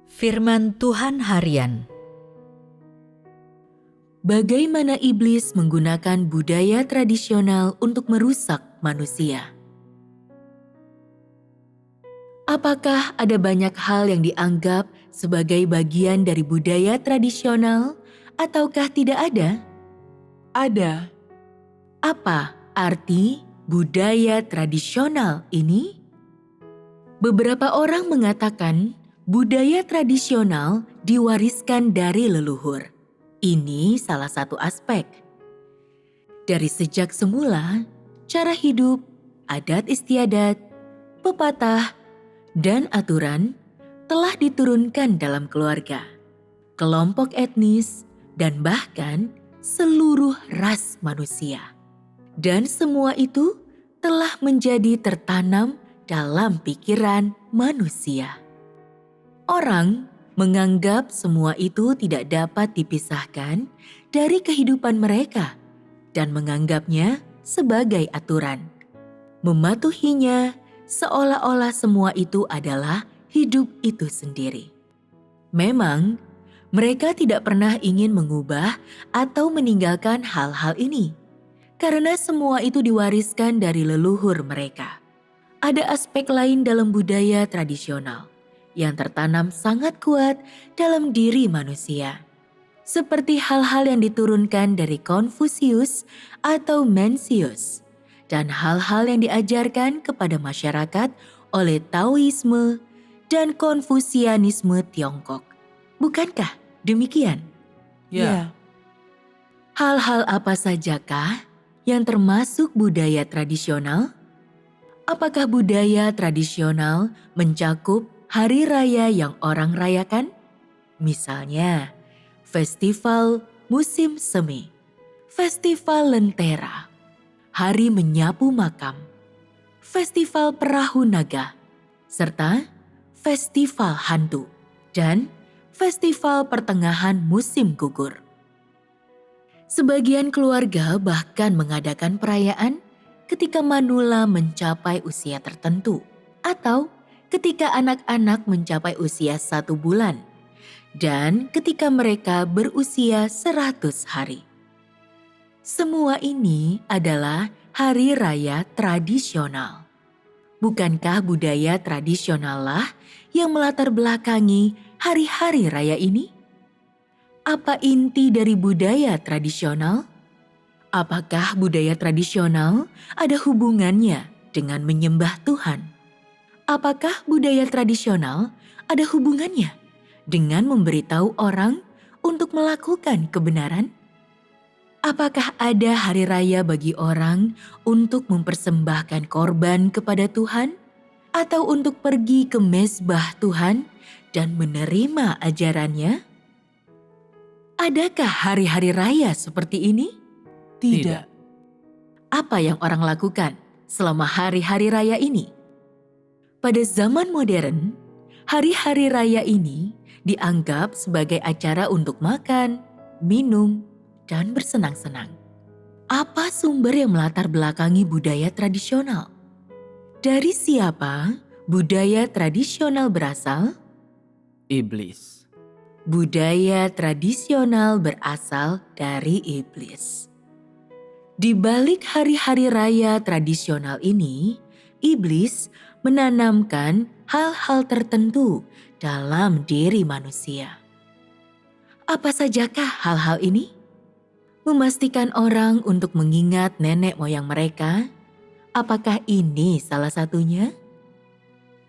Firman Tuhan Harian. Bagaimana iblis menggunakan budaya tradisional untuk merusak manusia? Apakah ada banyak hal yang dianggap sebagai bagian dari budaya tradisional, ataukah tidak ada? Ada. Apa arti budaya tradisional ini? Beberapa orang mengatakan budaya tradisional diwariskan dari leluhur. Ini salah satu aspek. Dari sejak semula, cara hidup, adat istiadat, pepatah, dan aturan telah diturunkan dalam keluarga, kelompok etnis, dan bahkan seluruh ras manusia. Dan semua itu telah menjadi tertanam dalam pikiran manusia. Orang menganggap semua itu tidak dapat dipisahkan dari kehidupan mereka dan menganggapnya sebagai aturan. Mematuhinya seolah-olah semua itu adalah hidup itu sendiri. Memang, mereka tidak pernah ingin mengubah atau meninggalkan hal-hal ini, karena semua itu diwariskan dari leluhur mereka. Ada aspek lain dalam budaya tradisional yang tertanam sangat kuat dalam diri manusia. Seperti hal-hal yang diturunkan dari Konfusius atau Mencius, dan hal-hal yang diajarkan kepada masyarakat oleh Taoisme dan Konfusianisme Tiongkok. Bukankah demikian? Ya. Hal-hal apa sajakah yang termasuk budaya tradisional? Apakah budaya tradisional mencakup hari raya yang orang rayakan? Misalnya, festival musim semi, festival lentera, hari menyapu makam, festival perahu naga, serta festival hantu, dan festival pertengahan musim gugur. Sebagian keluarga bahkan mengadakan perayaan ketika manula mencapai usia tertentu, atau ketika anak-anak mencapai usia 1 bulan, dan ketika mereka berusia 100 hari. Semua ini adalah hari raya tradisional. Bukankah budaya tradisional lah yang melatar belakangi hari-hari raya ini? Apa inti dari budaya tradisional? Apakah budaya tradisional ada hubungannya dengan menyembah Tuhan? Apakah budaya tradisional ada hubungannya dengan memberitahu orang untuk melakukan kebenaran? Apakah ada hari raya bagi orang untuk mempersembahkan korban kepada Tuhan? Atau untuk pergi ke mezbah Tuhan dan menerima ajarannya? Adakah hari-hari raya seperti ini? Tidak. Apa yang orang lakukan selama hari-hari raya ini? Pada zaman modern, hari-hari raya ini dianggap sebagai acara untuk makan, minum, dan bersenang-senang. Apa sumber yang melatar belakangi budaya tradisional? Dari siapa budaya tradisional berasal? Iblis. Budaya tradisional berasal dari iblis. Di balik hari-hari raya tradisional ini, iblis menanamkan hal-hal tertentu dalam diri manusia. Apa sajakah hal-hal ini? Memastikan orang untuk mengingat nenek moyang mereka. Apakah ini salah satunya?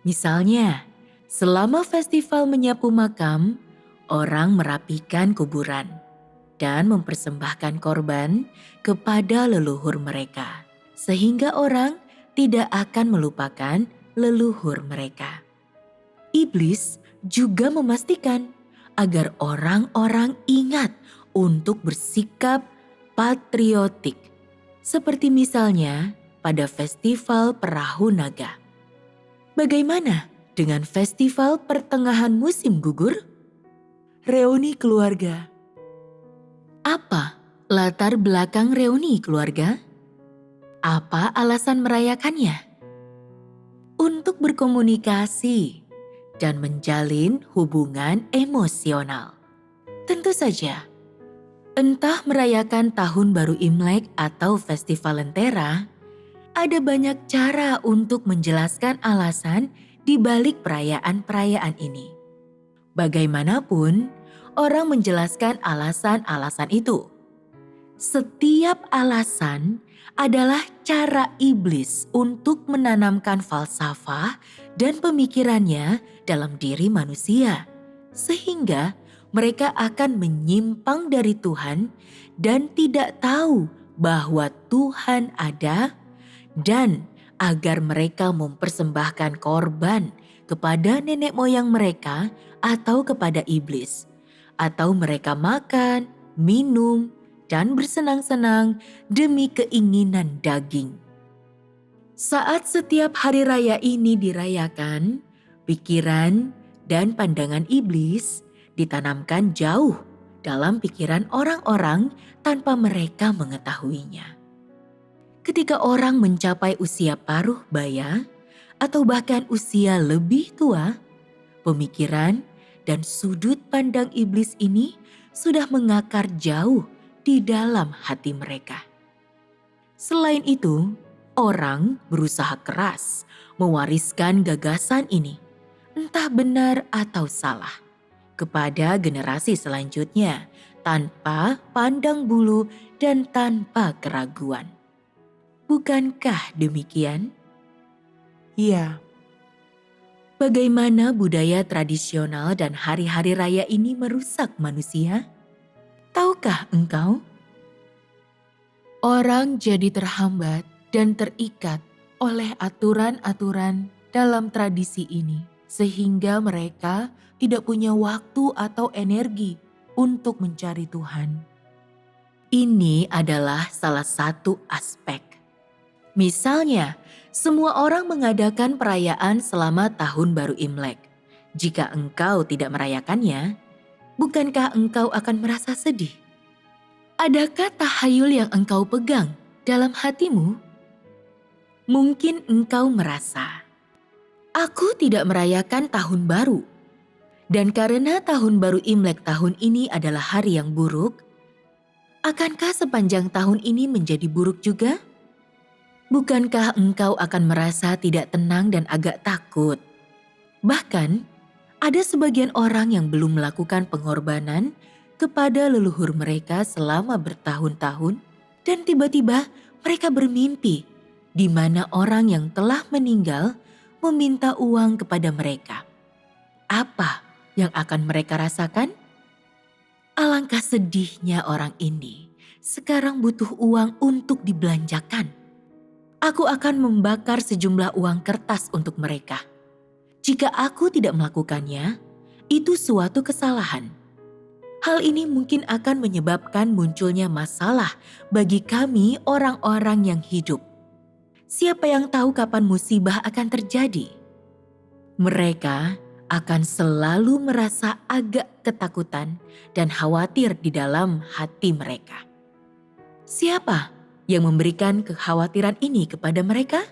Misalnya, selama festival menyapu makam, orang merapikan kuburan dan mempersembahkan korban kepada leluhur mereka, sehingga orang tidak akan melupakan leluhur mereka. Iblis juga memastikan agar orang-orang ingat untuk bersikap patriotik, seperti misalnya pada festival perahu naga. Bagaimana dengan festival pertengahan musim gugur? Reuni keluarga. Apa latar belakang reuni keluarga? Apa alasan merayakannya? Untuk berkomunikasi dan menjalin hubungan emosional. Tentu saja, entah merayakan Tahun Baru Imlek atau Festival Lentera, ada banyak cara untuk menjelaskan alasan di balik perayaan-perayaan ini. Bagaimanapun, orang menjelaskan alasan-alasan itu. Setiap alasan adalah cara iblis untuk menanamkan falsafah dan pemikirannya dalam diri manusia, sehingga mereka akan menyimpang dari Tuhan dan tidak tahu bahwa Tuhan ada, dan agar mereka mempersembahkan korban kepada nenek moyang mereka atau kepada iblis, atau mereka makan, minum, dan bersenang-senang demi keinginan daging. Saat setiap hari raya ini dirayakan, pikiran dan pandangan iblis ditanamkan jauh dalam pikiran orang-orang tanpa mereka mengetahuinya. Ketika orang mencapai usia paruh baya atau bahkan usia lebih tua, pemikiran dan sudut pandang iblis ini sudah mengakar jauh di dalam hati mereka. Selain itu, orang berusaha keras mewariskan gagasan ini, entah benar atau salah, kepada generasi selanjutnya tanpa pandang bulu dan tanpa keraguan. Bukankah demikian? Ya, Bagaimana budaya tradisional dan hari-hari raya ini merusak manusia? Tahukah engkau? Orang jadi terhambat dan terikat oleh aturan-aturan dalam tradisi ini, sehingga mereka tidak punya waktu atau energi untuk mencari Tuhan. Ini adalah salah satu aspek. Misalnya, semua orang mengadakan perayaan selama Tahun Baru Imlek. Jika engkau tidak merayakannya, bukankah engkau akan merasa sedih? Adakah tahayul yang engkau pegang dalam hatimu? Mungkin engkau merasa, aku tidak merayakan Tahun Baru. Dan karena Tahun Baru Imlek tahun ini adalah hari yang buruk, akankah sepanjang tahun ini menjadi buruk juga? Bukankah engkau akan merasa tidak tenang dan agak takut? Bahkan, ada sebagian orang yang belum melakukan pengorbanan kepada leluhur mereka selama bertahun-tahun, dan tiba-tiba mereka bermimpi di mana orang yang telah meninggal meminta uang kepada mereka. Apa yang akan mereka rasakan? Alangkah sedihnya orang ini sekarang butuh uang untuk dibelanjakan. Aku akan membakar sejumlah uang kertas untuk mereka. Jika aku tidak melakukannya, itu suatu kesalahan. Hal ini mungkin akan menyebabkan munculnya masalah bagi kami orang-orang yang hidup. Siapa yang tahu kapan musibah akan terjadi? Mereka akan selalu merasa agak ketakutan dan khawatir di dalam hati mereka. Siapa yang memberikan kekhawatiran ini kepada mereka?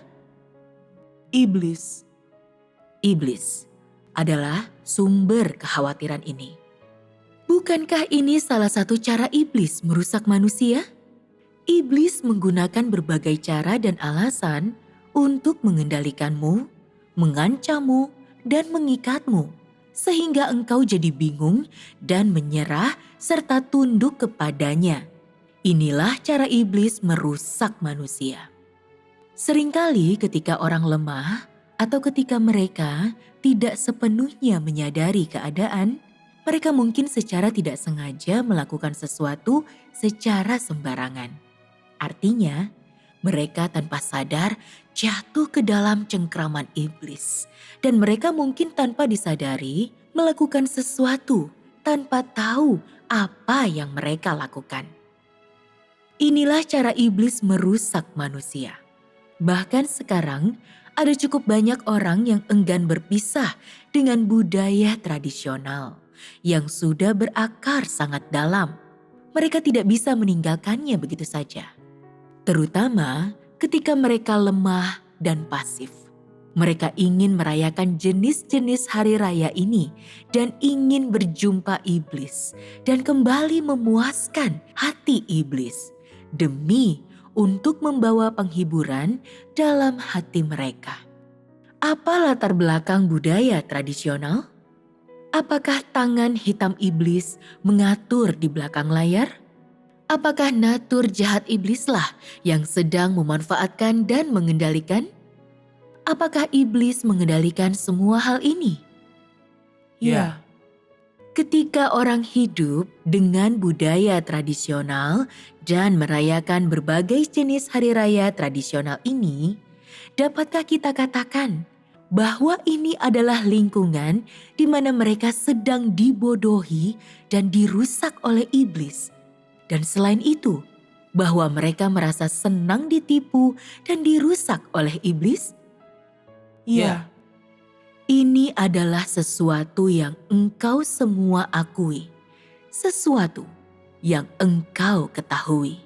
iblis. Iblis adalah sumber kekhawatiran ini. Bukankah ini salah satu cara iblis merusak manusia? Iblis menggunakan berbagai cara dan alasan untuk mengendalikanmu, mengancammu, dan mengikatmu, sehingga engkau jadi bingung dan menyerah serta tunduk kepadanya. Inilah cara iblis merusak manusia. Seringkali ketika orang lemah atau ketika mereka tidak sepenuhnya menyadari keadaan, mereka mungkin secara tidak sengaja melakukan sesuatu secara sembarangan. Artinya, mereka tanpa sadar jatuh ke dalam cengkraman iblis, dan mereka mungkin tanpa disadari melakukan sesuatu tanpa tahu apa yang mereka lakukan. Inilah cara iblis merusak manusia. Bahkan sekarang ada cukup banyak orang yang enggan berpisah dengan budaya tradisional yang sudah berakar sangat dalam. Mereka tidak bisa meninggalkannya begitu saja. Terutama ketika mereka lemah dan pasif. Mereka ingin merayakan jenis-jenis hari raya ini dan ingin berjumpa iblis dan kembali memuaskan hati iblis demi untuk membawa penghiburan dalam hati mereka. Apa latar belakang budaya tradisional? Apakah tangan hitam iblis mengatur di belakang layar? Apakah natur jahat iblislah yang sedang memanfaatkan dan mengendalikan? Apakah iblis mengendalikan semua hal ini? Ya. Ketika orang hidup dengan budaya tradisional dan merayakan berbagai jenis hari raya tradisional ini, dapatkah kita katakan bahwa ini adalah lingkungan di mana mereka sedang dibodohi dan dirusak oleh iblis? Dan selain itu, bahwa mereka merasa senang ditipu dan dirusak oleh iblis? Ya. Ini adalah sesuatu yang engkau semua akui, sesuatu yang engkau ketahui.